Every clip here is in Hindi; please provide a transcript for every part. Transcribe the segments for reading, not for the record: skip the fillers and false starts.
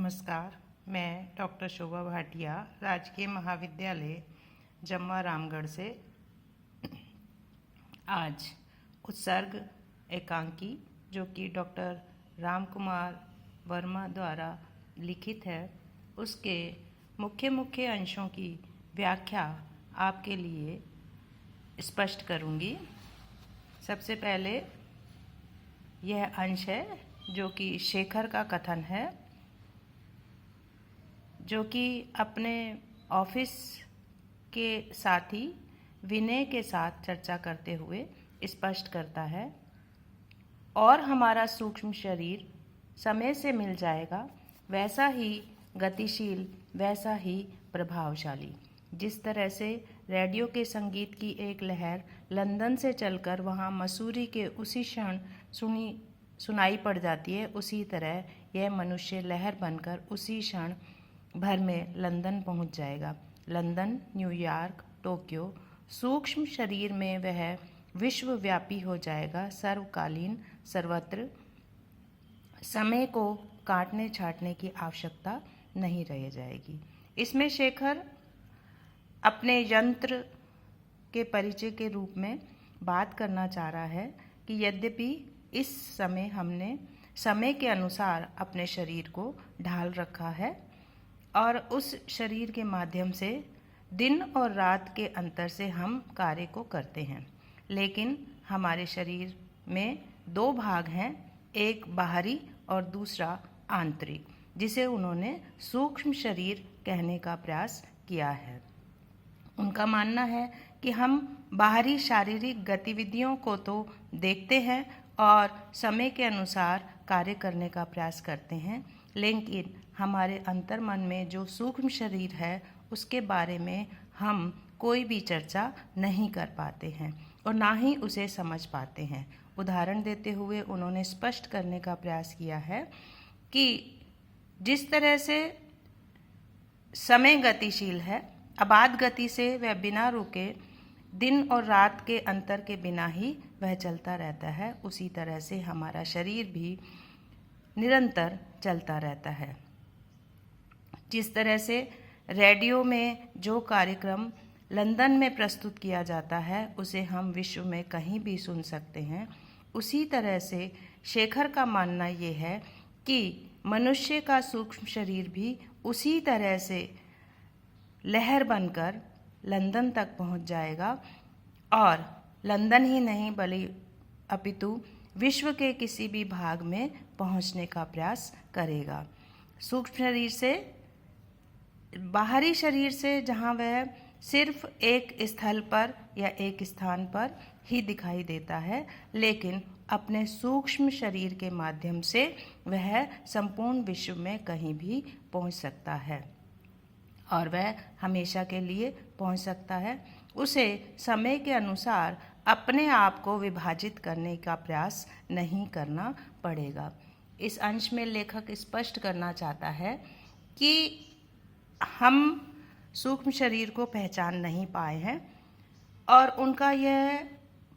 नमस्कार, मैं डॉक्टर शोभा भाटिया राजकीय महाविद्यालय जम्वा रामगढ़ से आज उत्सर्ग एकांकी जो कि डॉक्टर राम कुमार वर्मा द्वारा लिखित है, उसके मुख्य मुख्य अंशों की व्याख्या आपके लिए स्पष्ट करूंगी। सबसे पहले यह अंश है जो कि शेखर का कथन है, जो कि अपने ऑफिस के साथी विनय के साथ चर्चा करते हुए स्पष्ट करता है। और हमारा सूक्ष्म शरीर समय से मिल जाएगा, वैसा ही गतिशील, वैसा ही प्रभावशाली। जिस तरह से रेडियो के संगीत की एक लहर लंदन से चलकर वहाँ मसूरी के उसी क्षण सुनाई पड़ जाती है, उसी तरह यह मनुष्य लहर बनकर उसी क्षण भर में लंदन पहुंच जाएगा। लंदन, न्यूयॉर्क, टोक्यो, सूक्ष्म शरीर में वह विश्वव्यापी हो जाएगा, सर्वकालीन, सर्वत्र। समय को काटने छाटने की आवश्यकता नहीं रह जाएगी। इसमें शेखर अपने यंत्र के परिचय के रूप में बात करना चाह रहा है कि यद्यपि इस समय हमने समय के अनुसार अपने शरीर को ढाल रखा है और उस शरीर के माध्यम से दिन और रात के अंतर से हम कार्य को करते हैं, लेकिन हमारे शरीर में दो भाग हैं, एक बाहरी और दूसरा आंतरिक, जिसे उन्होंने सूक्ष्म शरीर कहने का प्रयास किया है। उनका मानना है कि हम बाहरी शारीरिक गतिविधियों को तो देखते हैं और समय के अनुसार कार्य करने का प्रयास करते हैं, लेकिन हमारे अंतर्मन में जो सूक्ष्म शरीर है उसके बारे में हम कोई भी चर्चा नहीं कर पाते हैं और ना ही उसे समझ पाते हैं। उदाहरण देते हुए उन्होंने स्पष्ट करने का प्रयास किया है कि जिस तरह से समय गतिशील है, अबाध गति से वह बिना रुके दिन और रात के अंतर के बिना ही वह चलता रहता है, उसी तरह से हमारा शरीर भी निरंतर चलता रहता है। जिस तरह से रेडियो में जो कार्यक्रम लंदन में प्रस्तुत किया जाता है उसे हम विश्व में कहीं भी सुन सकते हैं, उसी तरह से शेखर का मानना ये है कि मनुष्य का सूक्ष्म शरीर भी उसी तरह से लहर बनकर लंदन तक पहुंच जाएगा और लंदन ही नहीं अपितु विश्व के किसी भी भाग में पहुंचने का प्रयास करेगा। सूक्ष्म शरीर से, बाहरी शरीर से, जहां वह सिर्फ एक स्थल पर या एक स्थान पर ही दिखाई देता है, लेकिन अपने सूक्ष्म शरीर के माध्यम से वह संपूर्ण विश्व में कहीं भी पहुंच सकता है और वह हमेशा के लिए पहुंच सकता है। उसे समय के अनुसार अपने आप को विभाजित करने का प्रयास नहीं करना पड़ेगा। इस अंश में लेखक स्पष्ट करना चाहता है कि हम सूक्ष्म शरीर को पहचान नहीं पाए हैं और उनका यह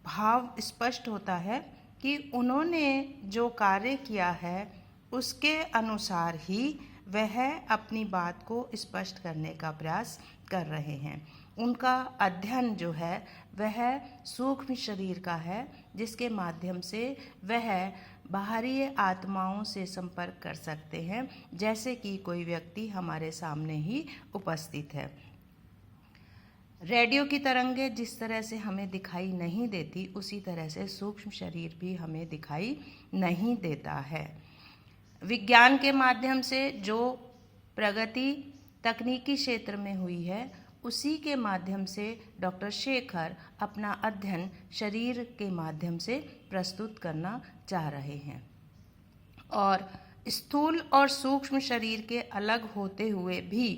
भाव स्पष्ट होता है कि उन्होंने जो कार्य किया है उसके अनुसार ही वह अपनी बात को स्पष्ट करने का प्रयास कर रहे हैं। उनका अध्ययन जो है वह सूक्ष्म शरीर का है, जिसके माध्यम से वह बाहरी आत्माओं से संपर्क कर सकते हैं, जैसे कि कोई व्यक्ति हमारे सामने ही उपस्थित है। रेडियो की तरंगें जिस तरह से हमें दिखाई नहीं देती, उसी तरह से सूक्ष्म शरीर भी हमें दिखाई नहीं देता है। विज्ञान के माध्यम से जो प्रगति तकनीकी क्षेत्र में हुई है, उसी के माध्यम से डॉक्टर शेखर अपना अध्ययन शरीर के माध्यम से प्रस्तुत करना चाह रहे हैं और स्थूल और सूक्ष्म शरीर के अलग होते हुए भी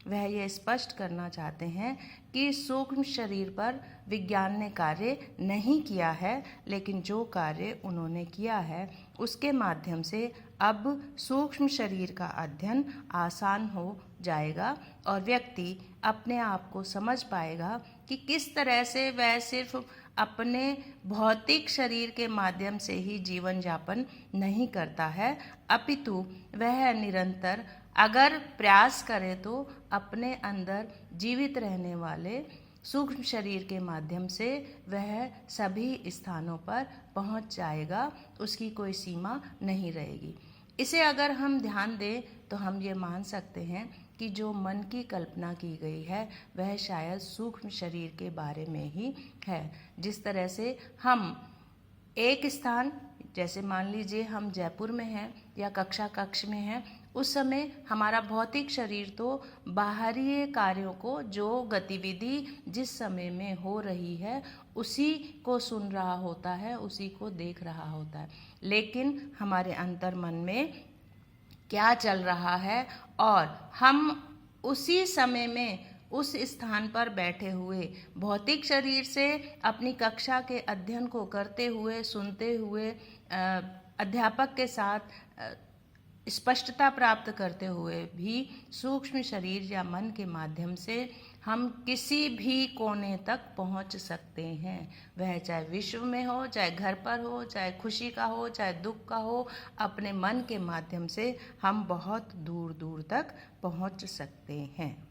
वह यह स्पष्ट करना चाहते हैं कि सूक्ष्म शरीर पर विज्ञान ने कार्य नहीं किया है, लेकिन जो कार्य उन्होंने किया है उसके माध्यम से अब सूक्ष्म शरीर का अध्ययन आसान हो जाएगा और व्यक्ति अपने आप को समझ पाएगा कि किस तरह से वह सिर्फ अपने भौतिक शरीर के माध्यम से ही जीवन यापन नहीं करता है, अपितु वह निरंतर अगर प्रयास करें तो अपने अंदर जीवित रहने वाले सूक्ष्म शरीर के माध्यम से वह सभी स्थानों पर पहुंच जाएगा, उसकी कोई सीमा नहीं रहेगी। इसे अगर हम ध्यान दें तो हम ये मान सकते हैं कि जो मन की कल्पना की गई है वह शायद सूक्ष्म शरीर के बारे में ही है। जिस तरह से हम एक स्थान, जैसे मान लीजिए हम जयपुर में हैं या कक्षा कक्ष में हैं, उस समय हमारा भौतिक शरीर तो बाहरी कार्यों को, जो गतिविधि जिस समय में हो रही है उसी को सुन रहा होता है, उसी को देख रहा होता है। लेकिन हमारे अंतर मन में क्या चल रहा है और हम उसी समय में उस स्थान पर बैठे हुए भौतिक शरीर से अपनी कक्षा के अध्ययन को करते हुए, सुनते हुए, अध्यापक के साथ स्पष्टता प्राप्त करते हुए भी सूक्ष्म शरीर या मन के माध्यम से हम किसी भी कोने तक पहुंच सकते हैं। वह चाहे विश्व में हो, चाहे घर पर हो, चाहे खुशी का हो, चाहे दुख का हो, अपने मन के माध्यम से हम बहुत दूर दूर तक पहुंच सकते हैं।